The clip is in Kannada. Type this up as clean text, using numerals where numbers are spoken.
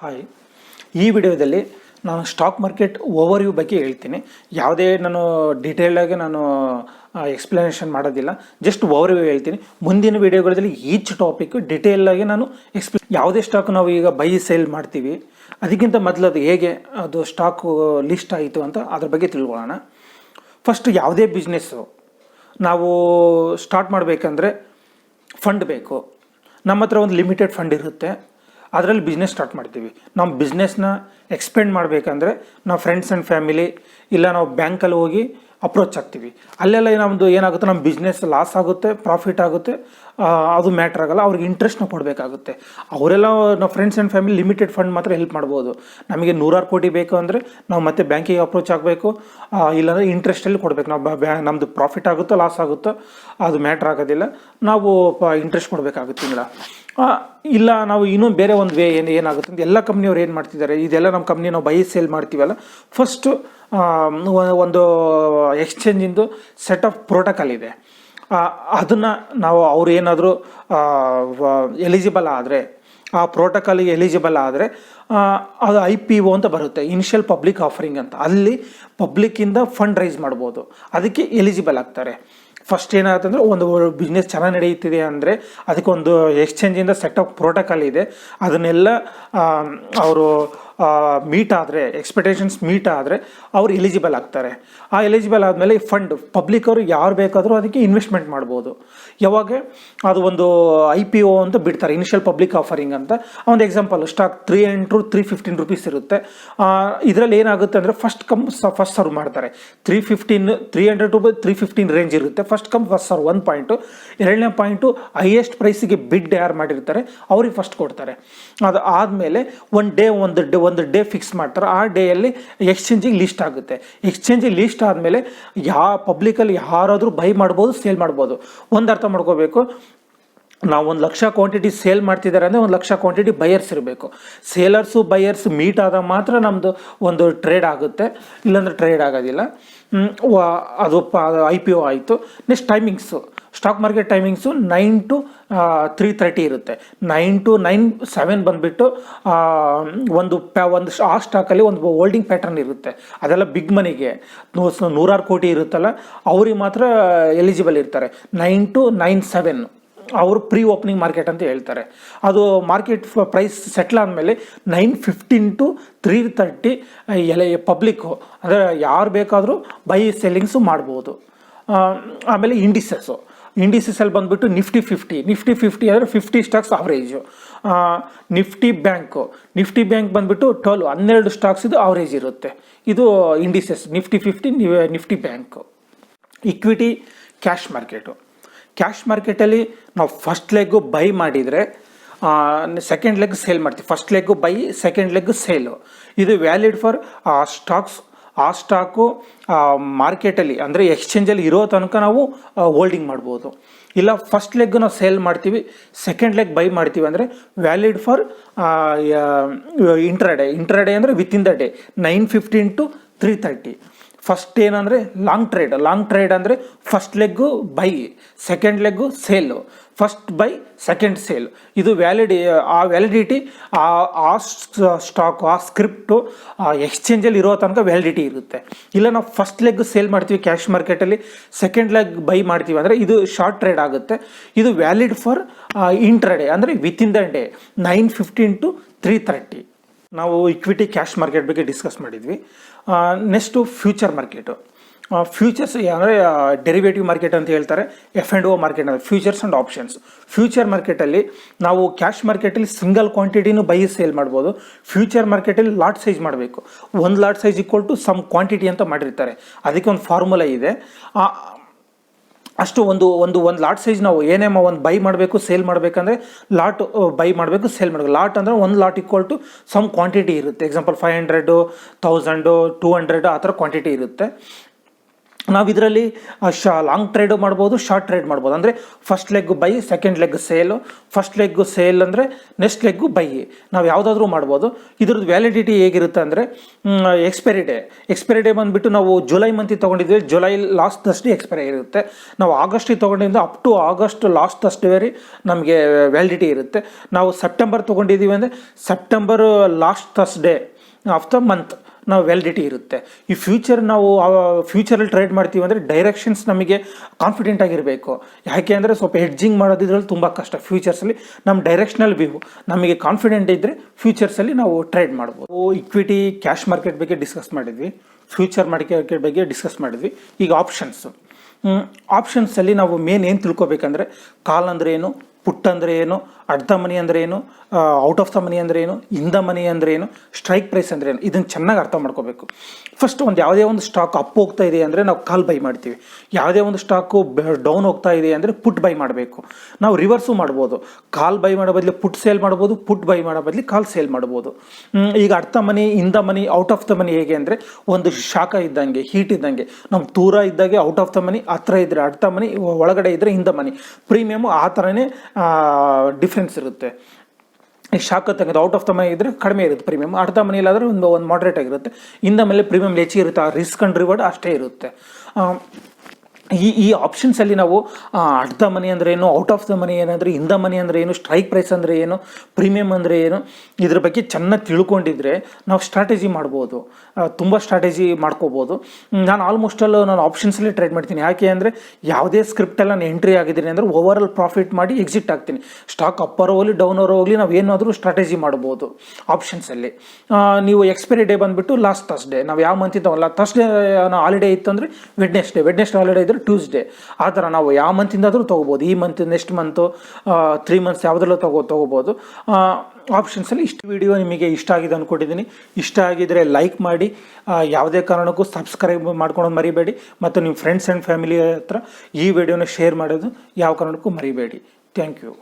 ಹಾಯ್, ಈ ವಿಡಿಯೋದಲ್ಲಿ ನಾನು ಸ್ಟಾಕ್ ಮಾರ್ಕೆಟ್ ಓವರ್ವ್ಯೂ ಬಗ್ಗೆ ಹೇಳ್ತೀನಿ. ಯಾವುದೇ ನಾನು ಡೀಟೇಲಾಗಿ ನಾನು ಎಕ್ಸ್ಪ್ಲನೇಷನ್ ಮಾಡೋದಿಲ್ಲ, ಜಸ್ಟ್ ಓವರ್ವ್ಯೂ ಹೇಳ್ತೀನಿ. ಮುಂದಿನ ವಿಡಿಯೋಗಳಲ್ಲಿ ಈಚ್ ಟಾಪಿಕ್ ಡೀಟೇಲಾಗಿ ನಾನು ಯಾವುದೇ ಸ್ಟಾಕ್ ನಾವು ಈಗ ಬೈ ಸೇಲ್ ಮಾಡ್ತೀವಿ, ಅದಕ್ಕಿಂತ ಮೊದಲು ಅದು ಹೇಗೆ ಅದು ಸ್ಟಾಕು ಲಿಸ್ಟ್ ಆಯಿತು ಅಂತ ಅದ್ರ ಬಗ್ಗೆ ತಿಳ್ಕೊಳ್ಳೋಣ. ಫಸ್ಟ್ ಯಾವುದೇ ಬಿಸ್ನೆಸ್ಸು ನಾವು ಸ್ಟಾರ್ಟ್ ಮಾಡಬೇಕಂದ್ರೆ ಫಂಡ್ ಬೇಕು. ನಮ್ಮ ಹತ್ರ ಒಂದು ಲಿಮಿಟೆಡ್ ಫಂಡ್ ಇರುತ್ತೆ, ಅದರಲ್ಲಿ ಬಿಸ್ನೆಸ್ ಸ್ಟಾರ್ಟ್ ಮಾಡ್ತೀವಿ. ನಮ್ಮ ಬಿಸ್ನೆಸ್ನ ಎಕ್ಸ್ಪೆಂಡ್ ಮಾಡಬೇಕಂದ್ರೆ ನಾವು ಫ್ರೆಂಡ್ಸ್ ಆ್ಯಂಡ್ ಫ್ಯಾಮಿಲಿ ಇಲ್ಲ ನಾವು ಬ್ಯಾಂಕಲ್ಲಿ ಹೋಗಿ ಅಪ್ರೋಚ್ ಆಗ್ತೀವಿ. ಅಲ್ಲೆಲ್ಲ ನಮ್ಮದು ಏನಾಗುತ್ತೆ, ನಮ್ಮ ಬಿಸ್ನೆಸ್ ಲಾಸ್ ಆಗುತ್ತೆ, ಪ್ರಾಫಿಟ್ ಆಗುತ್ತೆ, ಅದು ಮ್ಯಾಟ್ರ್ ಆಗೋಲ್ಲ. ಅವ್ರಿಗೆ ಇಂಟ್ರೆಸ್ಟ್ನ ಕೊಡಬೇಕಾಗುತ್ತೆ. ಅವರೆಲ್ಲ ನಾವು friends and family limited fund ಮಾತ್ರ ಹೆಲ್ಪ್ ಮಾಡ್ಬೋದು. ನಮಗೆ 100 ಕೋಟಿ ಬೇಕು ಅಂದರೆ ನಾವು ಮತ್ತೆ ಬ್ಯಾಂಕಿಗೆ ಅಪ್ರೋಚ್ ಆಗಬೇಕು, ಇಲ್ಲಾಂದರೆ ಇಂಟ್ರೆಸ್ಟಲ್ಲಿ ಕೊಡಬೇಕು. ನಾವು ನಮ್ಮದು ಪ್ರಾಫಿಟ್ ಆಗುತ್ತೋ ಲಾಸ್ ಆಗುತ್ತೋ ಅದು ಮ್ಯಾಟ್ರ್ ಆಗೋದಿಲ್ಲ, ನಾವು ಇಂಟ್ರೆಸ್ಟ್ ಕೊಡಬೇಕಾಗುತ್ತಿಲ್ಲ. ಇಲ್ಲ ನಾವು ಇನ್ನೂ ಬೇರೆ ಒಂದು ವೇ ಏನಾಗುತ್ತೆ ಅಂತ ಎಲ್ಲ ಕಂಪ್ನಿಯವ್ರು ಏನು ಮಾಡ್ತಿದ್ದಾರೆ, ಇದೆಲ್ಲ ನಮ್ಮ ಕಂಪ್ನಿ ನಾವು ಬೈ ಸೇಲ್ ಮಾಡ್ತೀವಲ್ಲ, ಫಸ್ಟು ಒಂದು ಎಕ್ಸ್ಚೇಂಜಿಂದು ಸೆಟ್ ಆಫ್ ಪ್ರೋಟೋಕಾಲ್ ಇದೆ. ಅದನ್ನು ನಾವು ಅವ್ರು ಏನಾದರೂ ಎಲಿಜಿಬಲ್ ಆದರೆ, ಆ ಪ್ರೋಟೋಕಾಲಿಗೆ ಎಲಿಜಿಬಲ್ ಆದರೆ ಅದು IPO ಅಂತ ಬರುತ್ತೆ, ಇನಿಷಿಯಲ್ ಪಬ್ಲಿಕ್ ಆಫರಿಂಗ್ ಅಂತ. ಅಲ್ಲಿ ಪಬ್ಲಿಕ್ಕಿಂದ ಫಂಡ್ ರೈಸ್ ಮಾಡ್ಬೋದು, ಅದಕ್ಕೆ ಎಲಿಜಿಬಲ್ ಆಗ್ತಾರೆ. ಫಸ್ಟ್ ಏನಾಗುತ್ತೆ ಒಂದು ಬಿಸ್ನೆಸ್ ಚೆನ್ನಾಗಿ ನಡೆಯುತ್ತಿದೆ ಅಂದರೆ ಅದಕ್ಕೊಂದು ಎಕ್ಸ್ಚೇಂಜಿಂದ ಸೆಟ್ ಆಫ್ ಪ್ರೋಟೋಕಾಲ್ ಇದೆ. ಅದನ್ನೆಲ್ಲ ಅವರು ಮೀಟ್ ಆದರೆ, ಎಕ್ಸ್ಪೆಕ್ಟೇಷನ್ಸ್ ಮೀಟ್ ಆದರೆ ಅವ್ರು ಎಲಿಜಿಬಲ್ ಆಗ್ತಾರೆ. ಆ ಎಲಿಜಿಬಲ್ ಆದಮೇಲೆ ಫಂಡ್ ಪಬ್ಲಿಕ್ ಅವರು ಯಾರು ಬೇಕಾದರೂ ಅದಕ್ಕೆ ಇನ್ವೆಸ್ಟ್ಮೆಂಟ್ ಮಾಡ್ಬೋದು. ಯಾವಾಗ ಅದು ಒಂದು IPO ಅಂತ ಬಿಡ್ತಾರೆ, ಇನಿಷಿಯಲ್ ಪಬ್ಲಿಕ್ ಆಫರಿಂಗ್ ಅಂತ. ಒಂದು ಎಕ್ಸಾಂಪಲ್, ಸ್ಟಾಕ್ 300 to 315 ರೂಪೀಸ್ ಇರುತ್ತೆ. ಇದರಲ್ಲಿ ಏನಾಗುತ್ತೆ ಅಂದರೆ ಫಸ್ಟ್ ಸರ್ವ್ ಮಾಡ್ತಾರೆ. 300 to 315 ರೇಂಜ್ ಇರುತ್ತೆ. First serve 1 point. ಎರಡನೇ ಪಾಯಿಂಟು ಹೈಯೆಸ್ಟ್ ಪ್ರೈಸಿಗೆ ಬಿಡ್ ಯಾರು ಮಾಡಿರ್ತಾರೆ ಅವ್ರಿಗೆ ಫಸ್ಟ್ ಕೊಡ್ತಾರೆ. ಅದು ಆದಮೇಲೆ ಒಂದು ಡೇ ಫಿಕ್ಸ್ ಮಾಡ್ತಾರೆ. ಆ ಡೇಯಲ್ಲಿ ಎಕ್ಸ್ಚೇಂಜಿಗೆ ಲಿಸ್ಟ್ ಆಗುತ್ತೆ. ಎಕ್ಸ್ಚೇಂಜಿಗೆ ಲಿಸ್ಟ್ ಆದಮೇಲೆ ಪಬ್ಲಿಕಲ್ಲಿ ಯಾರಾದರೂ ಬೈ ಮಾಡ್ಬೋದು, ಸೇಲ್ ಮಾಡ್ಬೋದು. ಒಂದು ಅರ್ಥ ಮಾಡ್ಕೋಬೇಕು, ನಾವು 1,00,000 ಕ್ವಾಂಟಿಟಿ ಸೇಲ್ ಮಾಡ್ತಿದ್ದಾರೆ ಅಂದರೆ 1,00,000 ಕ್ವಾಂಟಿಟಿ ಬಯರ್ಸ್ ಇರಬೇಕು. ಸೇಲರ್ಸು ಬಯರ್ಸ್ ಮೀಟ್ ಆದಾಗ ಮಾತ್ರ ನಮ್ಮದು ಒಂದು ಟ್ರೇಡ್ ಆಗುತ್ತೆ, ಇಲ್ಲಾಂದರೆ ಟ್ರೇಡ್ ಆಗೋದಿಲ್ಲ. ಅದು IPO ಆಯಿತು. Next timings, stock market timings 9 to 3:30 ಇರುತ್ತೆ. 9 to 9:07 ಬಂದುಬಿಟ್ಟು ಒಂದು ಆ ಸ್ಟಾಕಲ್ಲಿ ಒಂದು ಹೋಲ್ಡಿಂಗ್ ಪ್ಯಾಟರ್ನ್ ಇರುತ್ತೆ. ಅದೆಲ್ಲ ಬಿಗ್ ಮನಿಗೆ 100 ಕೋಟಿ ಇರುತ್ತಲ್ಲ, ಅವ್ರಿಗೆ ಮಾತ್ರ ಎಲಿಜಿಬಲ್ ಇರ್ತಾರೆ. 9 to 9:07 ಅವರು ಪ್ರೀ ಓಪನಿಂಗ್ ಮಾರ್ಕೆಟ್ ಅಂತ ಹೇಳ್ತಾರೆ. ಅದು ಮಾರ್ಕೆಟ್ ಪ್ರೈಸ್ ಸೆಟ್ಲ್ ಆದಮೇಲೆ 9:15 to 3:30 ಪಬ್ಲಿಕ್ಕು ಅಂದರೆ ಯಾರು ಬೇಕಾದರೂ ಬೈ ಸೆಲ್ಲಿಂಗ್ಸು ಮಾಡ್ಬೋದು. ಆಮೇಲೆ ಇಂಡಿಸಸ್ಸಲ್ಲಿ ಬಂದುಬಿಟ್ಟು ನಿಫ್ಟಿ 50 ಅಂದರೆ 50 ಸ್ಟಾಕ್ಸ್ ಅವರೇಜು. ನಿಫ್ಟಿ ಬ್ಯಾಂಕ್ ಬಂದುಬಿಟ್ಟು 12 ಸ್ಟಾಕ್ಸ್ ಇದು ಅವರೇಜ್ ಇರುತ್ತೆ. ಇದು indices Nifty 50, Nifty bank. Equity cash ಮಾರ್ಕೆಟಲ್ಲಿ ನಾವು ಫಸ್ಟ್ ಲೆಗ್ಗು ಬೈ ಮಾಡಿದರೆ ಸೆಕೆಂಡ್ ಲೆಗ್ ಸೇಲ್ ಮಾಡ್ತೀವಿ. First leg by, second leg sale. ಇದು ವ್ಯಾಲಿಡ್ ಫಾರ್ ಸ್ಟಾಕ್ಸ್. ಆ ಸ್ಟಾಕು ಮಾರ್ಕೆಟಲ್ಲಿ ಅಂದರೆ ಎಕ್ಸ್ಚೇಂಜಲ್ಲಿ ಇರೋ ತನಕ ನಾವು ಹೋಲ್ಡಿಂಗ್ ಮಾಡ್ಬೋದು. ಇಲ್ಲ ಫಸ್ಟ್ ಲೆಗ್ ನಾವು ಸೇಲ್ ಮಾಡ್ತೀವಿ, ಸೆಕೆಂಡ್ ಲೆಗ್ ಬೈ ಮಾಡ್ತೀವಿ ಅಂದರೆ ವ್ಯಾಲಿಡ್ ಫಾರ್ ಇಂಟ್ರಾಡೇ ಅಂದರೆ within the day 9:15 to 3:30. First ಏನಂದರೆ ಲಾಂಗ್ ಟ್ರೇಡ್ ಅಂದರೆ first leg by, second leg sale, first by second sale. ಇದು ಆ ವ್ಯಾಲಿಡಿಟಿ ಆ ಸ್ಟಾಕು, ಆ ಸ್ಕ್ರಿಪ್ಟು ಎಕ್ಸ್ಚೇಂಜಲ್ಲಿ ಇರೋ ತನಕ ವ್ಯಾಲಿಡಿಟಿ ಇರುತ್ತೆ. ಇಲ್ಲ ನಾವು ಫಸ್ಟ್ ಲೆಗ್ ಸೇಲ್ ಮಾಡ್ತೀವಿ ಕ್ಯಾಶ್ ಮಾರ್ಕೆಟಲ್ಲಿ, ಸೆಕೆಂಡ್ ಲೆಗ್ ಬೈ ಮಾಡ್ತೀವಿ ಅಂದರೆ ಇದು ಶಾರ್ಟ್ ಟ್ರೇಡ್ ಆಗುತ್ತೆ. ಇದು ವ್ಯಾಲಿಡ್ ಫಾರ್ ಇಂಟ್ರಾಡೇ ಅಂದರೆ ವಿತಿನ್ ದ ಡೇ 9:15 to 3:30. ನಾವು ಇಕ್ವಿಟಿ ಕ್ಯಾಶ್ ಮಾರ್ಕೆಟ್ ಬಗ್ಗೆ ಡಿಸ್ಕಸ್ ಮಾಡಿದ್ವಿ. Next future market. ಫ್ಯೂಚರ್ಸ್ ಅಂದರೆ ಡೆರಿವೇಟಿವ್ ಮಾರ್ಕೆಟ್ ಅಂತ ಹೇಳ್ತಾರೆ, F&O ಮಾರ್ಕೆಟ್ ಅಂದರೆ ಫ್ಯೂಚರ್ಸ್ ಆ್ಯಂಡ್ ಆಪ್ಷನ್ಸ್. ಫ್ಯೂಚರ್ ಮಾರ್ಕೆಟಲ್ಲಿ ನಾವು ಕ್ಯಾಶ್ ಮಾರ್ಕೆಟಲ್ಲಿ ಸಿಂಗಲ್ ಕ್ವಾಂಟಿಟಿನೂ ಬೈ ಸೇಲ್ ಮಾಡ್ಬೋದು. ಫ್ಯೂಚರ್ ಮಾರ್ಕೆಟಲ್ಲಿ ಲಾಟ್ ಸೈಜ್ ಮಾಡಬೇಕು. ಒಂದು lot size equal to some quantity ಅಂತ ಮಾಡಿರ್ತಾರೆ. ಅದಕ್ಕೆ ಒಂದು ಫಾರ್ಮುಲಾ ಇದೆ. ಅಷ್ಟು ಒಂದು ಲಾಟ್ ಸೈಜ್ ನಾವು ಏನೇ ಒಂದು ಬೈ ಮಾಡಬೇಕು, ಸೇಲ್ ಮಾಡಬೇಕಂದ್ರೆ ಲಾಟ್ ಬೈ ಮಾಡಬೇಕು, ಸೇಲ್ ಮಾಡಬೇಕು. ಲಾಟ್ ಅಂದರೆ ಒಂದು lot equal to some quantity ಇರುತ್ತೆ. ಎಕ್ಸಾಂಪಲ್ 500, 1000, 200 ಆ ಥರ ಕ್ವಾಂಟಿಟಿ ಇರುತ್ತೆ. ನಾವು ಇದರಲ್ಲಿ ಲಾಂಗ್ ಟ್ರೇಡು ಮಾಡ್ಬೋದು, ಶಾರ್ಟ್ ಟ್ರೇಡ್ ಮಾಡ್ಬೋದು. ಅಂದರೆ first leg buy, second leg sale, first leg sale ಅಂದರೆ ನೆಕ್ಸ್ಟ್ ಲೆಗ್ಗು ಬೈ, ನಾವು ಯಾವುದಾದ್ರೂ ಮಾಡ್ಬೋದು. ಇದ್ರದ್ದು ವ್ಯಾಲಿಡಿಟಿ ಹೇಗಿರುತ್ತೆ ಅಂದರೆ ಎಕ್ಸ್ಪೈರಿ ಡೇ ಬಂದುಬಿಟ್ಟು ನಾವು ಜುಲೈ ಮಂತಿಗೆ ತೊಗೊಂಡಿದ್ವಿ, ಜುಲೈ ಲಾಸ್ಟ್ ಥರ್ಸ್ಡೇ ಎಕ್ಸ್ಪೈರಿ ಇರುತ್ತೆ. ನಾವು ಆಗಸ್ಟಿಗೆ ತೊಗೊಂಡಿದ್ದು up to August last Thursday ನಮಗೆ ವ್ಯಾಲಿಡಿಟಿ ಇರುತ್ತೆ. ನಾವು ಸೆಪ್ಟೆಂಬರ್ ತೊಗೊಂಡಿದ್ದೀವಿ ಅಂದರೆ September last Thursday of the month ನಾವು ವ್ಯಾಲಿಡಿಟಿ ಇರುತ್ತೆ. ಈ ನಾವು ಫ್ಯೂಚರಲ್ಲಿ ಟ್ರೇಡ್ ಮಾಡ್ತೀವಿ ಅಂದರೆ ಡೈರೆಕ್ಷನ್ಸ್ ನಮಗೆ ಕಾನ್ಫಿಡೆಂಟ್ ಆಗಿರಬೇಕು. ಯಾಕೆ ಅಂದರೆ ಸ್ವಲ್ಪ ಹೆಡ್ಜಿಂಗ್ ಮಾಡೋದಿದ್ರಲ್ಲಿ ತುಂಬ ಕಷ್ಟ. ಫ್ಯೂಚರ್ಸಲ್ಲಿ ನಮ್ಮ ಡೈರೆಕ್ಷನಲ್ ವ್ಯೂ ನಮಗೆ ಕಾನ್ಫಿಡೆಂಟ್ ಇದ್ದರೆ ಫ್ಯೂಚರ್ಸಲ್ಲಿ ನಾವು ಟ್ರೇಡ್ ಮಾಡ್ಬೋದು. ಇಕ್ವಿಟಿ ಕ್ಯಾಶ್ ಮಾರ್ಕೆಟ್ ಬಗ್ಗೆ ಡಿಸ್ಕಸ್ ಮಾಡಿದ್ವಿ, ಫ್ಯೂಚರ್ ಮಾರ್ಕೆಟ್ ಬಗ್ಗೆ ಡಿಸ್ಕಸ್ ಮಾಡಿದ್ವಿ. ಈಗ ಆಪ್ಷನ್ಸಲ್ಲಿ ನಾವು ಮೇನ್ ಏನು ತಿಳ್ಕೊಬೇಕಂದ್ರೆ ಕಾಲ್ ಅಂದರೆ ಏನು, ಪುಟ್ ಅಂದರೆ ಏನು, ಅಟ್ ದ ಮನಿ ಅಂದರೆ ಏನು, ಔಟ್ ಆಫ್ ದ ಮನಿ ಅಂದರೆ ಏನು, ಇನ್ ದ ಮನಿ ಅಂದರೆ ಏನು, ಸ್ಟ್ರೈಕ್ ಪ್ರೈಸ್ ಅಂದರೆ ಏನು, ಇದನ್ನು ಚೆನ್ನಾಗಿ ಅರ್ಥ ಮಾಡ್ಕೋಬೇಕು. ಫಸ್ಟ್ ಯಾವುದೇ ಒಂದು ಸ್ಟಾಕ್ ಅಪ್ ಹೋಗ್ತಾ ಇದೆ ಅಂದರೆ ನಾವು ಕಾಲ್ ಬೈ ಮಾಡ್ತೀವಿ. ಯಾವುದೇ ಒಂದು ಸ್ಟಾಕು ಡೌನ್ ಹೋಗ್ತಾ ಇದೆ ಅಂದರೆ ಪುಟ್ ಬೈ ಮಾಡಬೇಕು. ನಾವು ರಿವರ್ಸು ಮಾಡ್ಬೋದು, ಕಾಲ್ ಬೈ ಮಾಡೋ ಬದಲು ಪುಟ್ ಸೇಲ್ ಮಾಡ್ಬೋದು, ಪುಟ್ ಬೈ ಮಾಡೋ ಬದಲು ಕಾಲ್ ಸೇಲ್ ಮಾಡ್ಬೋದು. ಈಗ at the money, in the money, out of the money ಹೇಗೆ ಅಂದರೆ ಒಂದು ಶಾಖ ಇದ್ದಂಗೆ, ಹೀಟ್ ಇದ್ದಂಗೆ. ನಮ್ಮ ದೂರ ಇದ್ದಾಗೆ ಔಟ್ ಆಫ್ ದ ಮನಿ, ಹತ್ರ ಇದ್ದರೆ ಅಟ್ ದ ಮನಿ, ಒಳಗಡೆ ಇದ್ದರೆ ಇನ್ ದ ಮನಿ. ಪ್ರೀಮಿಯಮು ಆ ಥರನೇ ಡಿಫ್ರೆನ್ಸ್ ಇರುತ್ತೆ. ಈ ಶಾಕ್ ತೆಗೆದು ಔಟ್ ಆಫ್ ದ ಮನಿ ಇದ್ದರೆ ಕಡಿಮೆ ಇರುತ್ತೆ ಪ್ರೀಮಿಯಮ್, ಅಟ್ ದ ಮನಿಲಾದರೆ ಒಂದು ಮಾಡ್ರೇಟ್ ಆಗಿರುತ್ತೆ. ಇಂದ ಮೇಲೆ ಪ್ರೀಮಿಯಮ್ ಹೆಚ್ಚಿಗೆ ಇರುತ್ತೆ, ಆ ರಿಸ್ಕ್ ಆ್ಯಂಡ್ ರಿವಾರ್ಡ್ ಅಷ್ಟೇ ಇರುತ್ತೆ. ಈ ಆಪ್ಷನ್ಸಲ್ಲಿ ನಾವು ಅಟ್ ದ ಮನಿ ಅಂದರೆ ಏನು, ಔಟ್ ಆಫ್ ದ ಮನಿ ಏನಂದರೆ, ಇನ್ ದ ಮನಿ ಅಂದರೆ ಏನು, ಸ್ಟ್ರೈಕ್ ಪ್ರೈಸ್ ಅಂದರೆ ಏನು, ಪ್ರೀಮಿಯಮ್ ಅಂದರೆ ಏನು, ಇದ್ರ ಬಗ್ಗೆ ಚೆನ್ನಾಗಿ ತಿಳ್ಕೊಂಡಿದ್ರೆ ನಾವು ಸ್ಟ್ರಾಟಜಿ ಮಾಡ್ಬೋದು, ತುಂಬ ಸ್ಟ್ರಾಟಜಿ ಮಾಡ್ಕೋಬೋದು. ನಾನು ನಾನು ಆಪ್ಷನ್ಸಲ್ಲಿ ಟ್ರೇಡ್ ಮಾಡ್ತೀನಿ. ಯಾಕೆ ಅಂದರೆ ಯಾವುದೇ ಸ್ಕ್ರಿಪ್ಟೆಲ್ಲ ನಾನು ಎಂಟ್ರಿ ಆಗಿದ್ದೀನಿ ಅಂದರೆ ಓವರಾಲ್ ಪ್ರಾಫಿಟ್ ಮಾಡಿ ಎಕ್ಸಿಟ್ ಆಗ್ತೀನಿ. ಸ್ಟಾಕ್ ಅಪ್ಪರ್ ಹೋಗಲಿ ಡೌನರ್ ಹೋಗಲಿ ನಾವು ಏನಾದರೂ ಸ್ಟ್ರಾಟಜಿ ಮಾಡ್ಬೋದು ಆಪ್ಷನ್ಸಲ್ಲಿ. ನೀವು ಎಕ್ಸ್ಪೈರಿ ಡೇ ಬಂದುಬಿಟ್ಟು ಲಾಸ್ಟ್ ಥರ್ಸ್ಡೇ, ನಾವು ಯಾವ ಮಂತ್ ಇದ್ದಾವಲ್ಲ, ಥರ್ಸ್ಡೇ ಹಾಲಿಡೇ ಇತ್ತು ಅಂದರೆ ವೆಡ್ನೆಸ್ಡೇ ಹಾಲಿಡೇ ಇದ್ದರೆ ಟ್ಯೂಸ್ಡೇ. ಆ ಥರ ನಾವು ಯಾವ ಮಂತಿಂದಾದರೂ ತೊಗೋಬೋದು. ಈ ಮಂತ್, ನೆಕ್ಸ್ಟ್ ಮಂತು, 3 ಮಂತ್ಸ್ ಯಾವುದರಲ್ಲೂ ತೊಗೋಬೋದು. ಆಪ್ಷನ್ಸಲ್ಲಿ ವಿಡಿಯೋ ನಿಮಗೆ ಇಷ್ಟ ಆಗಿದೆ ಅಂದ್ಕೊಂಡಿದ್ದೀನಿ. ಇಷ್ಟ ಆಗಿದ್ದರೆ ಲೈಕ್ ಮಾಡಿ, ಯಾವುದೇ ಕಾರಣಕ್ಕೂ ಸಬ್ಸ್ಕ್ರೈಬ್ ಮಾಡ್ಕೊಳೋದು ಮರಿಬೇಡಿ. ಮತ್ತು ನಿಮ್ಮ ಫ್ರೆಂಡ್ಸ್ ಆ್ಯಂಡ್ ಫ್ಯಾಮಿಲಿ ಹತ್ರ ಈ ವಿಡಿಯೋನ ಶೇರ್ ಮಾಡೋದು ಯಾವ ಕಾರಣಕ್ಕೂ ಮರಿಬೇಡಿ. Thank you.